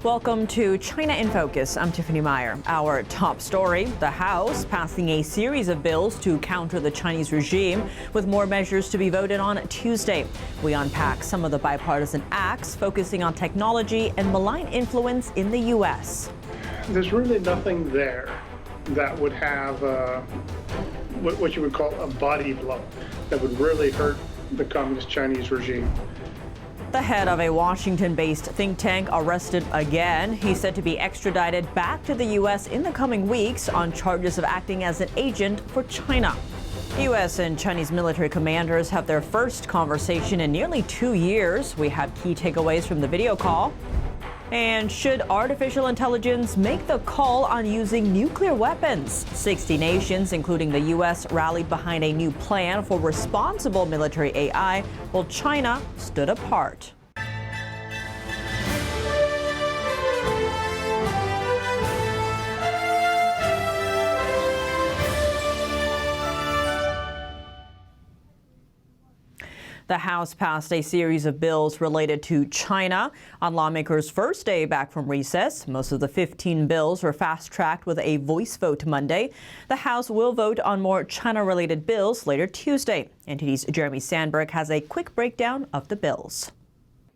Welcome to China in Focus. I'm Tiffany Meyer. Our top story, the House passing a series of bills to counter the Chinese regime, with more measures to be voted on Tuesday. We unpack some of the bipartisan acts focusing on technology and malign influence in the U.S. There's really nothing there that would have what you would call a body blow that would really hurt the communist Chinese regime. The head of a Washington-based think tank arrested again. He's said to be extradited back to the U.S. in the coming weeks on charges of acting as an agent for China. U.S. and Chinese military commanders have their first conversation in nearly 2 years. We have key takeaways from the video call. And should artificial intelligence make the call on using nuclear weapons? 60 nations, including the U.S., rallied behind a new plan for responsible military AI, while China stood apart. The House passed a series of bills related to China on lawmakers' first day back from recess. Most of the 15 bills were fast-tracked with a voice vote Monday. The House will vote on more China-related bills later Tuesday. NTD's Jeremy Sandberg has a quick breakdown of the bills.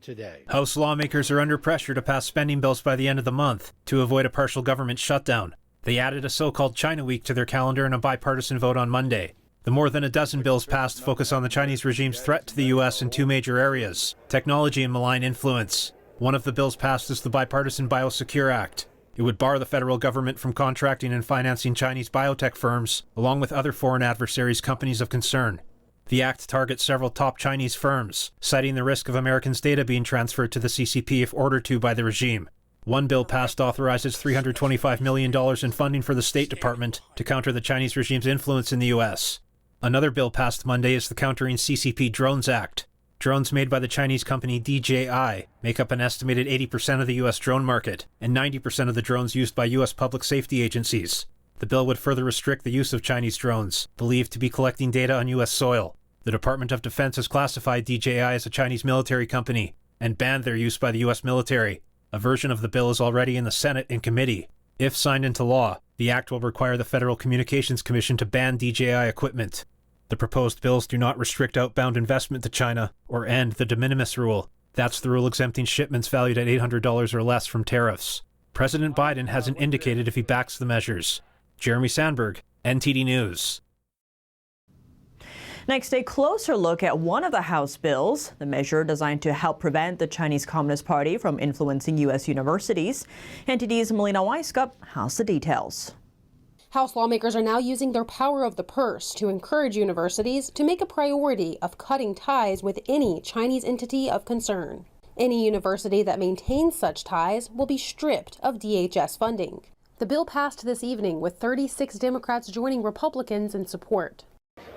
Today, House lawmakers are under pressure to pass spending bills by the end of the month to avoid a partial government shutdown. They added a so-called China Week to their calendar in a bipartisan vote on Monday. The more than a dozen bills passed focus on the Chinese regime's threat to the U.S. in two major areas: technology and malign influence. One of the bills passed is the bipartisan Biosecure Act. It would bar the federal government from contracting and financing Chinese biotech firms, along with other foreign adversaries' companies of concern. The act targets several top Chinese firms, citing the risk of Americans' data being transferred to the CCP if ordered to by the regime. One bill passed authorizes $325 million in funding for the State Department to counter the Chinese regime's influence in the U.S. Another bill passed Monday is the Countering CCP Drones Act. Drones made by the Chinese company DJI make up an estimated 80% of the U.S. drone market and 90% of the drones used by U.S. public safety agencies. The bill would further restrict the use of Chinese drones, believed to be collecting data on U.S. soil. The Department of Defense has classified DJI as a Chinese military company and banned their use by the U.S. military. A version of the bill is already in the Senate in committee. If signed into law, the act will require the Federal Communications Commission to ban DJI equipment. The proposed bills do not restrict outbound investment to China or end the de minimis rule. That's the rule exempting shipments valued at $800 or less from tariffs. President Biden hasn't indicated if he backs the measures. Jeremy Sandberg, NTD News. Next, a closer look at one of the House bills, the measure designed to help prevent the Chinese Communist Party from influencing U.S. universities. NTD's Melina Weiskup has the details. House lawmakers are now using their power of the purse to encourage universities to make a priority of cutting ties with any Chinese entity of concern. Any university that maintains such ties will be stripped of DHS funding. The bill passed this evening with 36 Democrats joining Republicans in support.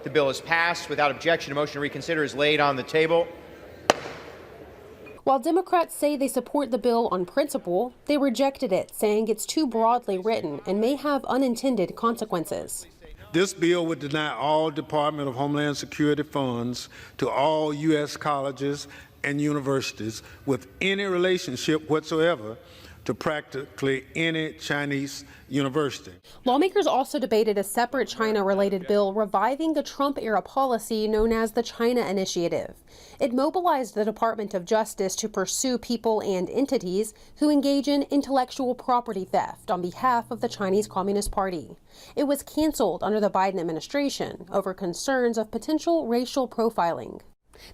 The bill is passed without objection. A motion to reconsider is laid on the table. While Democrats say they support the bill on principle, they rejected it, saying it's too broadly written and may have unintended consequences. This bill would deny all Department of Homeland Security funds to all U.S. colleges and universities with any relationship whatsoever to practically any Chinese university. Lawmakers also debated a separate China-related bill reviving the Trump-era policy known as the China Initiative. It mobilized the Department of Justice to pursue people and entities who engage in intellectual property theft on behalf of the Chinese Communist Party. It was canceled under the Biden administration over concerns of potential racial profiling.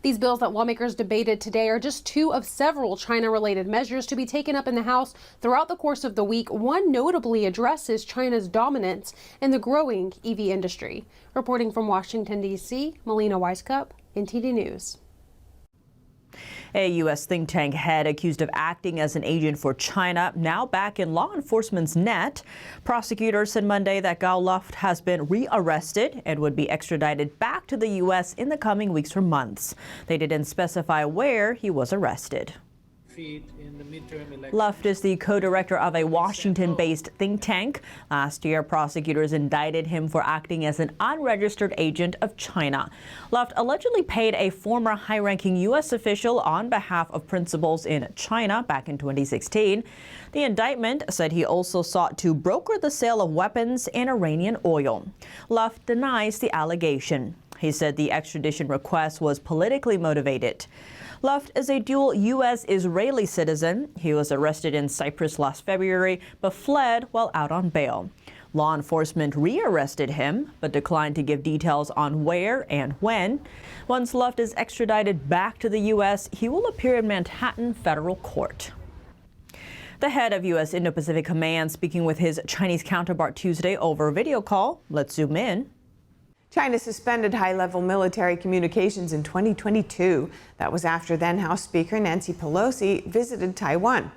These bills that lawmakers debated today are just two of several China-related measures to be taken up in the House throughout the course of the week. One notably addresses China's dominance in the growing EV industry. Reporting from Washington, D.C., Melina Weiskup, NTD News. A U.S. think tank head accused of acting as an agent for China, now back in law enforcement's net. Prosecutors said Monday that Gao Luft has been re-arrested and would be extradited back to the U.S. in the coming weeks or months. They didn't specify where he was arrested. defeat in the midterm elections. Luft is the co-director of a Washington-based think tank. Last year, prosecutors indicted him for acting as an unregistered agent of China. Luft allegedly paid a former high-ranking U.S. official on behalf of principals in China back in 2016. The indictment said he also sought to broker the sale of weapons and Iranian oil. Luft denies the allegation. He said the extradition request was politically motivated. Luft is a dual U.S.-Israeli citizen. He was arrested in Cyprus last February, but fled while out on bail. Law enforcement rearrested him, but declined to give details on where and when. Once Luft is extradited back to the U.S., he will appear in Manhattan federal court. The head of U.S. Indo-Pacific Command speaking with his Chinese counterpart Tuesday over video call. Let's zoom in. China suspended high-level military communications in 2022. That was after then House Speaker Nancy Pelosi visited Taiwan.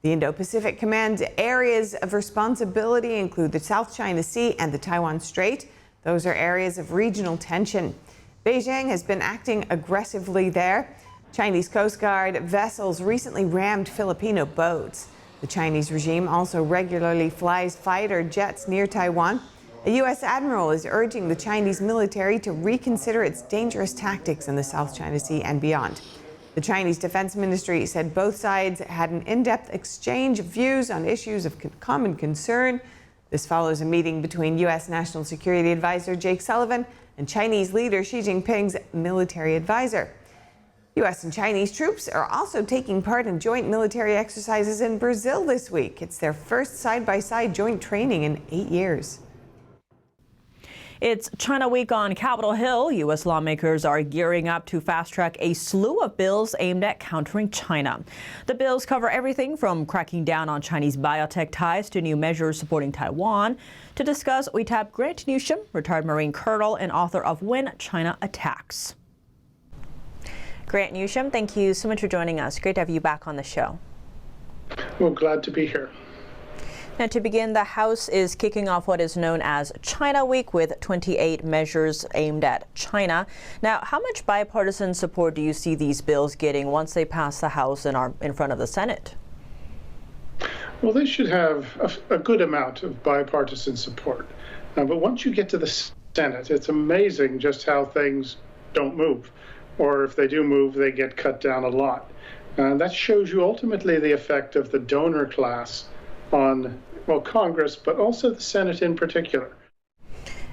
The Indo-Pacific Command's areas of responsibility include the South China Sea and the Taiwan Strait. Those are areas of regional tension. Beijing has been acting aggressively there. Chinese Coast Guard vessels recently rammed Filipino boats. The Chinese regime also regularly flies fighter jets near Taiwan. A U.S. admiral is urging the Chinese military to reconsider its dangerous tactics in the South China Sea and beyond. The Chinese Defense Ministry said both sides had an in-depth exchange of views on issues of common concern. This follows a meeting between U.S. National Security Advisor Jake Sullivan and Chinese leader Xi Jinping's military advisor. U.S. and Chinese troops are also taking part in joint military exercises in Brazil this week. It's their first side-by-side joint training in 8 years. It's China Week on Capitol Hill. U.S. lawmakers are gearing up to fast-track a slew of bills aimed at countering China. The bills cover everything from cracking down on Chinese biotech ties to new measures supporting Taiwan. To discuss, we tap Grant Newsham, retired Marine colonel and author of When China Attacks. Grant Newsham, thank you so much for joining us. Great to have you back on the show. Well, glad to be here. Now, to begin, the House is kicking off what is known as China Week with 28 measures aimed at China. Now, how much bipartisan support do you see these bills getting once they pass the House and are in front of the Senate? Well, they should have a good amount of bipartisan support. But once you get to the Senate, it's amazing just how things don't move. Or if they do move, they get cut down a lot. That shows you ultimately the effect of the donor class on, well, Congress, but also the Senate in particular.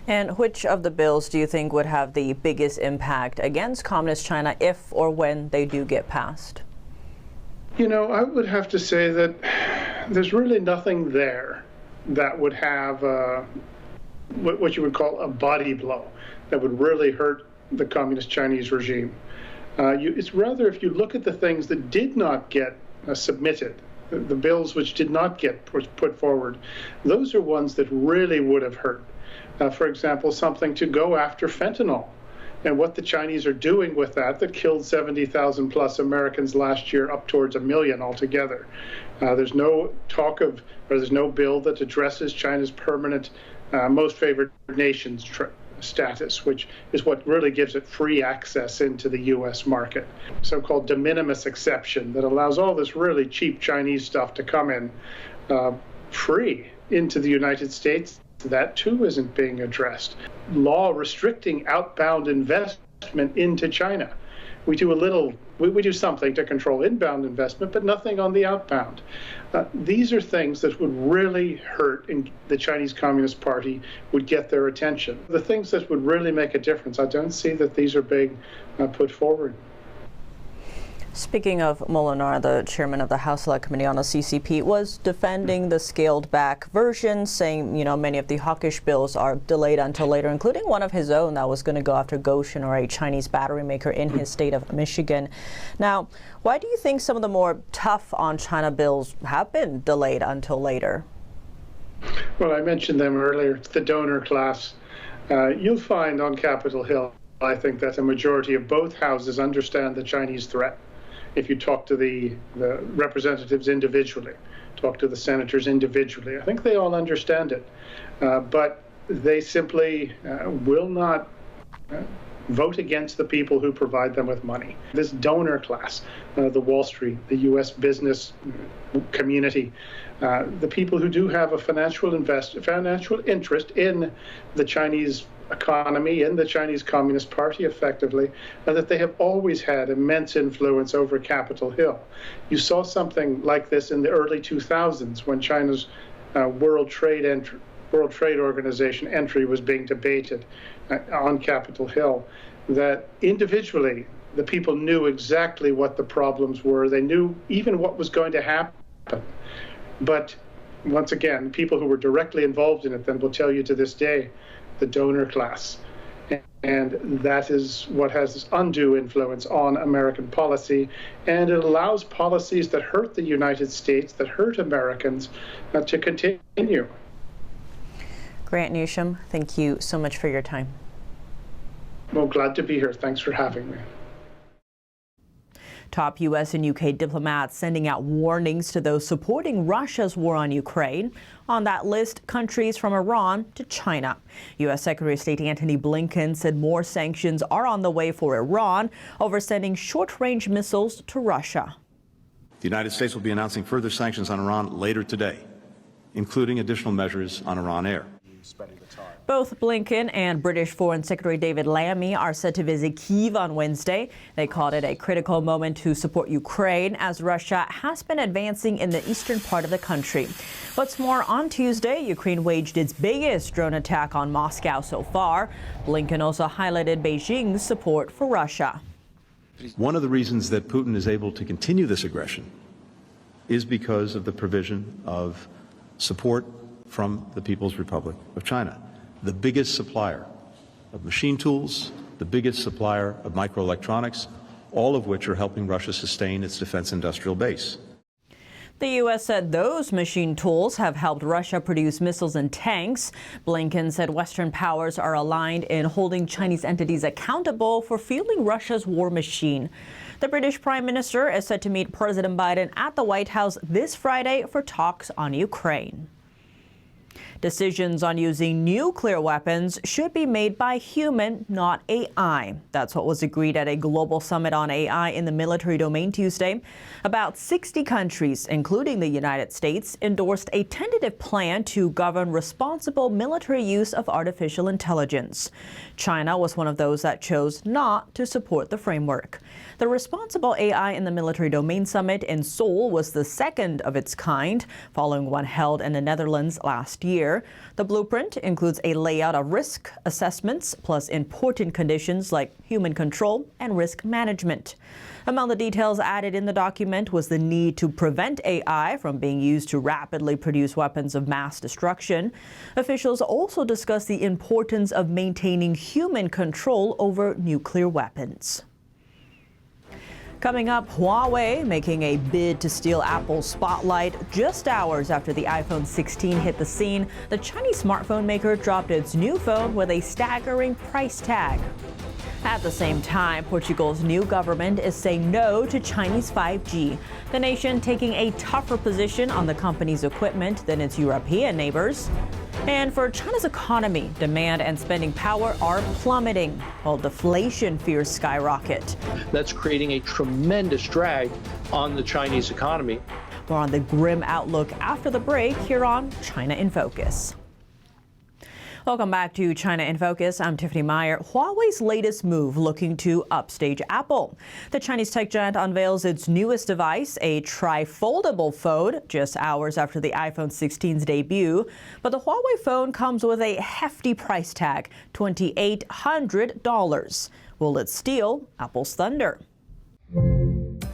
And which of the bills do you think would have the biggest impact against Communist China if or when they do get passed? You know, I would have to say that there's really nothing there that would have what you would call a body blow that would really hurt the Communist Chinese regime. It's rather, if you look at the things that did not get submitted, the bills which did not get put forward, those are ones that really would have hurt. For example, something to go after fentanyl and what the Chinese are doing with that killed 70,000 plus Americans last year, up towards 1 million altogether. There's no talk of, or there's no bill that addresses China's permanent most favored nations status, which is what really gives it free access into the U.S. market. So-called de minimis exception that allows all this really cheap Chinese stuff to come in free into the United States. That too isn't being addressed. Law restricting outbound investment into China. We do something to control inbound investment, but nothing on the outbound. These are things that would really hurt, and the Chinese Communist Party would get their attention. The things that would really make a difference, I don't see that these are being put forward. Speaking of Molinar, the chairman of the House Select Committee on the CCP, was defending the scaled-back version, saying, you know, many of the hawkish bills are delayed until later, including one of his own that was going to go after Goshen, or a Chinese battery maker in his state of Michigan. Now, why do you think some of the more tough on China bills have been delayed until later? Well, I mentioned them earlier. It's the donor class. You'll find on Capitol Hill, I think, that a majority of both houses understand the Chinese threat. If you talk to the representatives individually, talk to the senators individually, I think they all understand it. But they simply will not vote against the people who provide them with money. This donor class, the Wall Street, the U.S. business community, the people who do have a financial interest in the Chinese economy, in the Chinese Communist Party effectively, that they have always had immense influence over Capitol Hill. You saw something like this in the early 2000s when China's World Trade Organization entry was being debated on Capitol Hill, that individually the people knew exactly what the problems were. They knew even what was going to happen. But once again, people who were directly involved in it then will tell you to this day, the donor class. And that is what has this undue influence on American policy. And it allows policies that hurt the United States, that hurt Americans, to continue. Grant Newsham, thank you so much for your time. Well, glad to be here. Thanks for having me. Top U.S. and U.K. diplomats sending out warnings to those supporting Russia's war on Ukraine. On that list, countries from Iran to China. U.S. Secretary of State Antony Blinken said more sanctions are on the way for Iran over sending short-range missiles to Russia. The United States will be announcing further sanctions on Iran later today, including additional measures on Iran Air. Both Blinken and British Foreign Secretary David Lammy are set to visit Kyiv on Wednesday. They called it a critical moment to support Ukraine as Russia has been advancing in the eastern part of the country. What's more, on Tuesday, Ukraine waged its biggest drone attack on Moscow so far. Blinken also highlighted Beijing's support for Russia. One of the reasons that Putin is able to continue this aggression is because of the provision of support from the People's Republic of China, the biggest supplier of machine tools, the biggest supplier of microelectronics, all of which are helping Russia sustain its defense industrial base. The U.S. said those machine tools have helped Russia produce missiles and tanks. Blinken said Western powers are aligned in holding Chinese entities accountable for fueling Russia's war machine. The British Prime Minister is set to meet President Biden at the White House this Friday for talks on Ukraine. Decisions on using nuclear weapons should be made by human, not AI. That's what was agreed at a global summit on AI in the military domain Tuesday. About 60 countries, including the United States, endorsed a tentative plan to govern responsible military use of artificial intelligence. China was one of those that chose not to support the framework. The Responsible AI in the Military Domain Summit in Seoul was the second of its kind, following one held in the Netherlands last year. The blueprint includes a layout of risk assessments, plus important conditions like human control and risk management. Among the details added in the document was the need to prevent AI from being used to rapidly produce weapons of mass destruction. Officials also discussed the importance of maintaining human control over nuclear weapons. Coming up, Huawei making a bid to steal Apple's spotlight. Just hours after the iPhone 16 hit the scene, the Chinese smartphone maker dropped its new phone with a staggering price tag. At the same time, Portugal's new government is saying no to Chinese 5G, the nation taking a tougher position on the company's equipment than its European neighbors. And for China's economy, demand and spending power are plummeting, while deflation fears skyrocket. That's creating a tremendous drag on the Chinese economy. More on the grim outlook after the break here on China in Focus. Welcome back to China in Focus. I'm Tiffany Meyer. Huawei's latest move looking to upstage Apple. The Chinese tech giant unveils its newest device, a tri-foldable phone, just hours after the iPhone 16's debut. But the Huawei phone comes with a hefty price tag, $2,800. Will it steal Apple's thunder?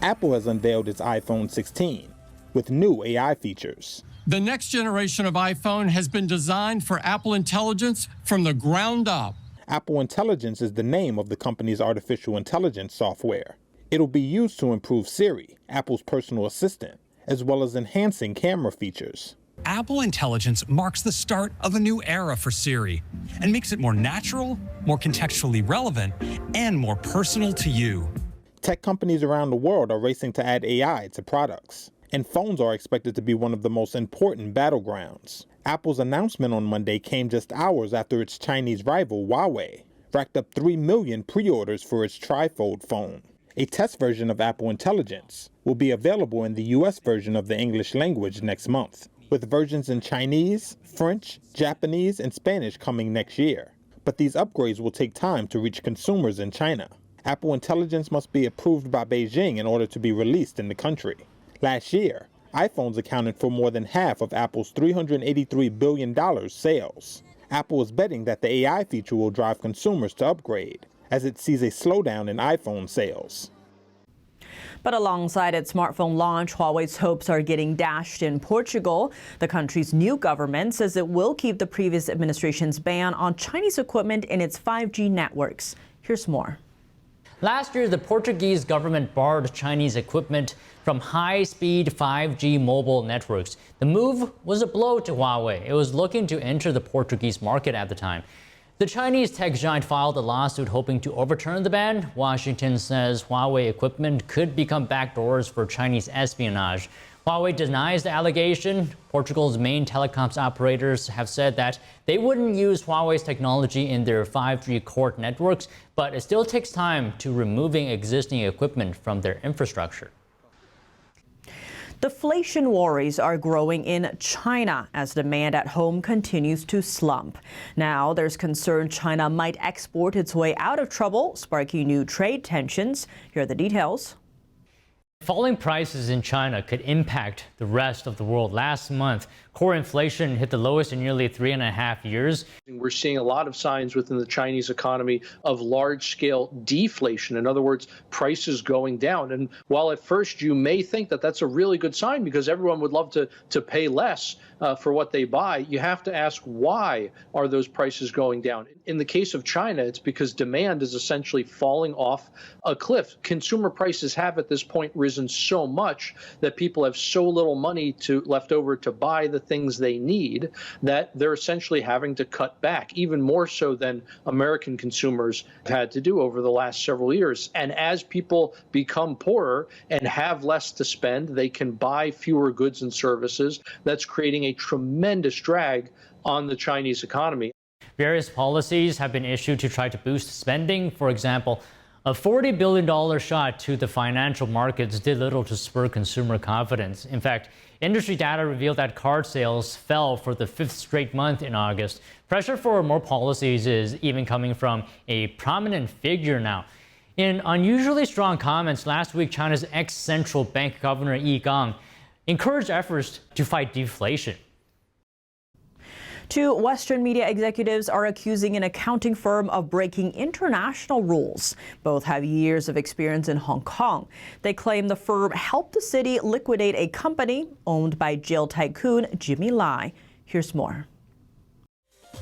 Apple has unveiled its iPhone 16 with new AI features. The next generation of iPhone has been designed for Apple Intelligence from the ground up. Apple Intelligence is the name of the company's artificial intelligence software. It'll be used to improve Siri, Apple's personal assistant, as well as enhancing camera features. Apple Intelligence marks the start of a new era for Siri and makes it more natural, more contextually relevant, and more personal to you. Tech companies around the world are racing to add AI to products, and phones are expected to be one of the most important battlegrounds. Apple's announcement on Monday came just hours after its Chinese rival, Huawei, racked up 3 million pre-orders for its trifold phone. A test version of Apple Intelligence will be available in the U.S. version of the English language next month, with versions in Chinese, French, Japanese, and Spanish coming next year. But these upgrades will take time to reach consumers in China. Apple Intelligence must be approved by Beijing in order to be released in the country. Last year, iPhones accounted for more than half of Apple's $383 billion sales. Apple is betting that the AI feature will drive consumers to upgrade, as it sees a slowdown in iPhone sales. But alongside its smartphone launch, Huawei's hopes are getting dashed in Portugal. The country's new government says it will keep the previous administration's ban on Chinese equipment in its 5G networks. Here's more. Last year, the Portuguese government barred Chinese equipment from high-speed 5G mobile networks. The move was a blow to Huawei. It was looking to enter the Portuguese market at the time. The Chinese tech giant filed a lawsuit hoping to overturn the ban. Washington says Huawei equipment could become backdoors for Chinese espionage. Huawei denies the allegation. Portugal's main telecoms operators have said that they wouldn't use Huawei's technology in their 5G core networks, but it still takes time to removing existing equipment from their infrastructure. Deflation worries are growing in China as demand at home continues to slump. Now there's concern China might export its way out of trouble, sparking new trade tensions. Here are the details. Falling prices in China could impact the rest of the world. Last month, core inflation hit the lowest in nearly 3.5 years. We're seeing a lot of signs within the Chinese economy of large-scale deflation. In other words, prices going down. And while at first you may think that that's a really good sign because everyone would love to pay less for what they buy, you have to ask, why are those prices going down? In the case of China, it's because demand is essentially falling off a cliff. Consumer prices have at this point risen so much that people have so little money left over to buy the things they need that they're essentially having to cut back, even more so than American consumers have had to do over the last several years. And as people become poorer and have less to spend, they can buy fewer goods and services. That's creating a tremendous drag on the Chinese economy. Various policies have been issued to try to boost spending. For example, a $40 billion shot to the financial markets did little to spur consumer confidence. In fact, industry data revealed that card sales fell for the 5th straight month in August. Pressure for more policies is even coming from a prominent figure now. In unusually strong comments last week, China's ex-central bank governor Yi Gang encouraged efforts to fight deflation. Two Western media executives are accusing an accounting firm of breaking international rules. Both have years of experience in Hong Kong. They claim the firm helped the city liquidate a company owned by jail tycoon Jimmy Lai. Here's more.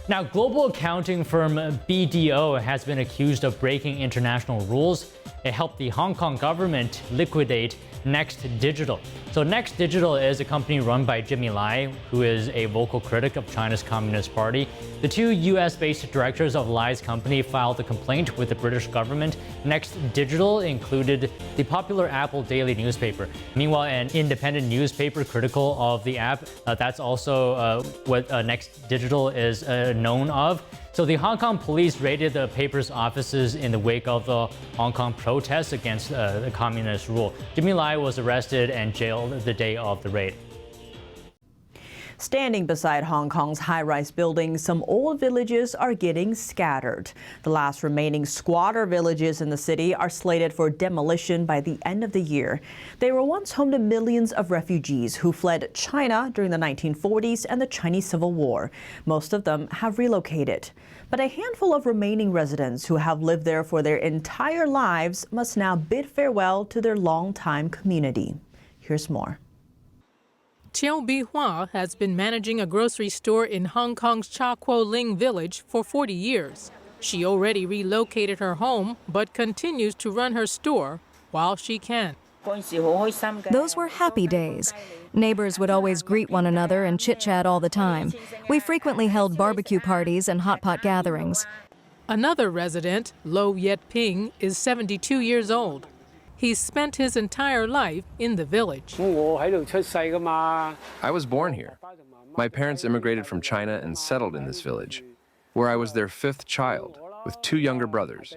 Now, global accounting firm BDO has been accused of breaking international rules. It helped the Hong Kong government liquidate Next Digital. So Next Digital is a company run by Jimmy Lai, who is a vocal critic of China's Communist Party. The two US-based directors of Lai's company filed a complaint with the British government. Next Digital included the popular Apple daily newspaper. Meanwhile, an independent newspaper critical of the app, that's also what Next Digital is known of. So the Hong Kong police raided the paper's offices in the wake of the Hong Kong protests against the communist rule. Jimmy Lai was arrested and jailed the day of the raid. Standing beside Hong Kong's high-rise buildings, some old villages are getting scattered. The last remaining squatter villages in the city are slated for demolition by the end of the year. They were once home to millions of refugees who fled China during the 1940s and the Chinese Civil War. Most of them have relocated. But a handful of remaining residents who have lived there for their entire lives must now bid farewell to their longtime community. Here's more. Chiao Bihua has been managing a grocery store in Hong Kong's Cha Kuo Ling village for 40 years. She already relocated her home, but continues to run her store while she can. Those were happy days. Neighbors would always greet one another and chit-chat all the time. We frequently held barbecue parties and hot pot gatherings. Another resident, Lo Yet Ping, is 72 years old. He's spent his entire life in the village. I was born here. My parents immigrated from China and settled in this village, where I was their 5th child. with 2 younger brothers.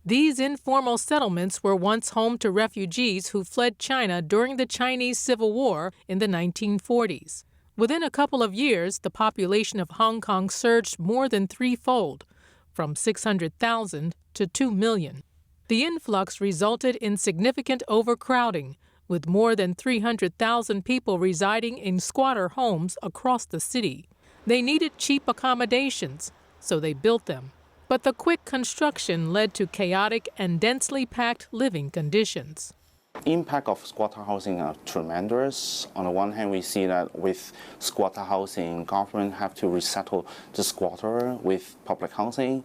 These informal settlements were once home to refugees who fled China during the Chinese Civil War in the 1940s. Within a couple of years, the population of Hong Kong surged more than threefold, from 600,000 to 2 million. The influx resulted in significant overcrowding, with more than 300,000 people residing in squatter homes across the city. They needed cheap accommodations, so they built them. But the quick construction led to chaotic and densely packed living conditions. Impact of squatter housing are tremendous. On the one hand, we see that with squatter housing, government have to resettle the squatter with public housing.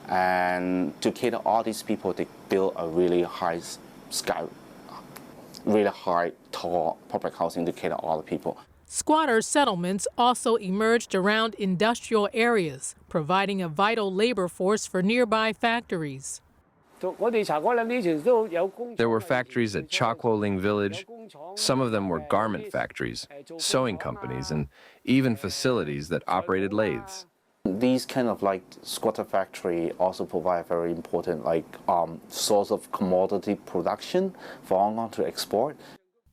And to cater all these people, they build a really high, tall public housing to cater all the people. Squatter settlements also emerged around industrial areas, providing a vital labor force for nearby factories. There were factories at Chakwo Ling Village. Some of them were garment factories, sewing companies, and even facilities that operated lathes. These kind of squatter factory also provide very important source of commodity production for Hong Kong to export.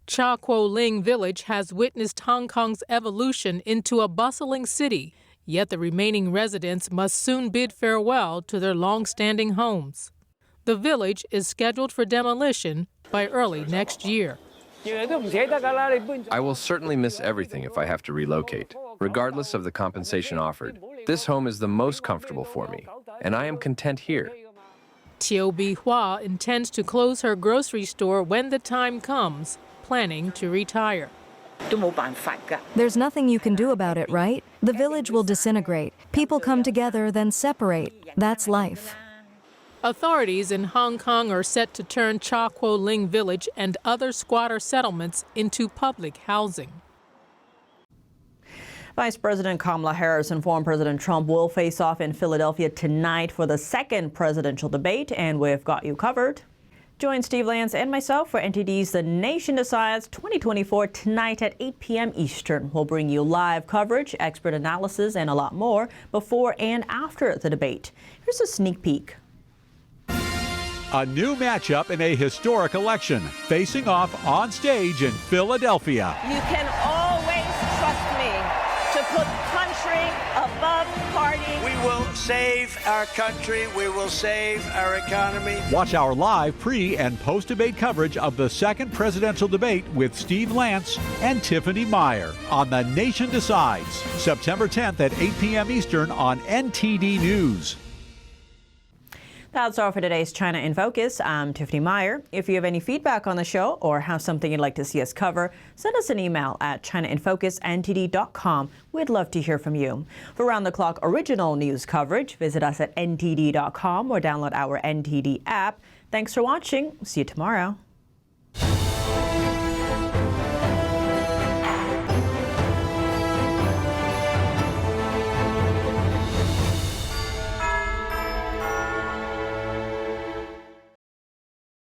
Chakwo Ling Village has witnessed Hong Kong's evolution into a bustling city, yet the remaining residents must soon bid farewell to their long-standing homes. The village is scheduled for demolition by early next year. I will certainly miss everything if I have to relocate, regardless of the compensation offered. This home is the most comfortable for me, and I am content here. Qiu Bihua intends to close her grocery store when the time comes, planning to retire. There's nothing you can do about it, right? The village will disintegrate. People come together, then separate. That's life. Authorities in Hong Kong are set to turn Chakwo Ling Village and other squatter settlements into public housing. Vice President Kamala Harris and former President Trump will face off in Philadelphia tonight for the second presidential debate, and we've got you covered. Join Steve Lance and myself for NTD's The Nation Decides 2024 tonight at 8 p.m. Eastern. We'll bring you live coverage, expert analysis, and a lot more before and after the debate. Here's a sneak peek. A new matchup in a historic election, facing off on stage in Philadelphia. You can always trust me to put country above party. We will save our country. We will save our economy. Watch our live pre- and post-debate coverage of the second presidential debate with Steve Lance and Tiffany Meyer on The Nation Decides, September 10th at 8 p.m. Eastern on NTD News. That's all for today's China in Focus. I'm Tiffany Meyer. If you have any feedback on the show or have something you'd like to see us cover, send us an email at chinainfocus@ntd.com. We'd love to hear from you. For round-the-clock original news coverage, visit us at ntd.com or download our NTD app. Thanks for watching. See you tomorrow.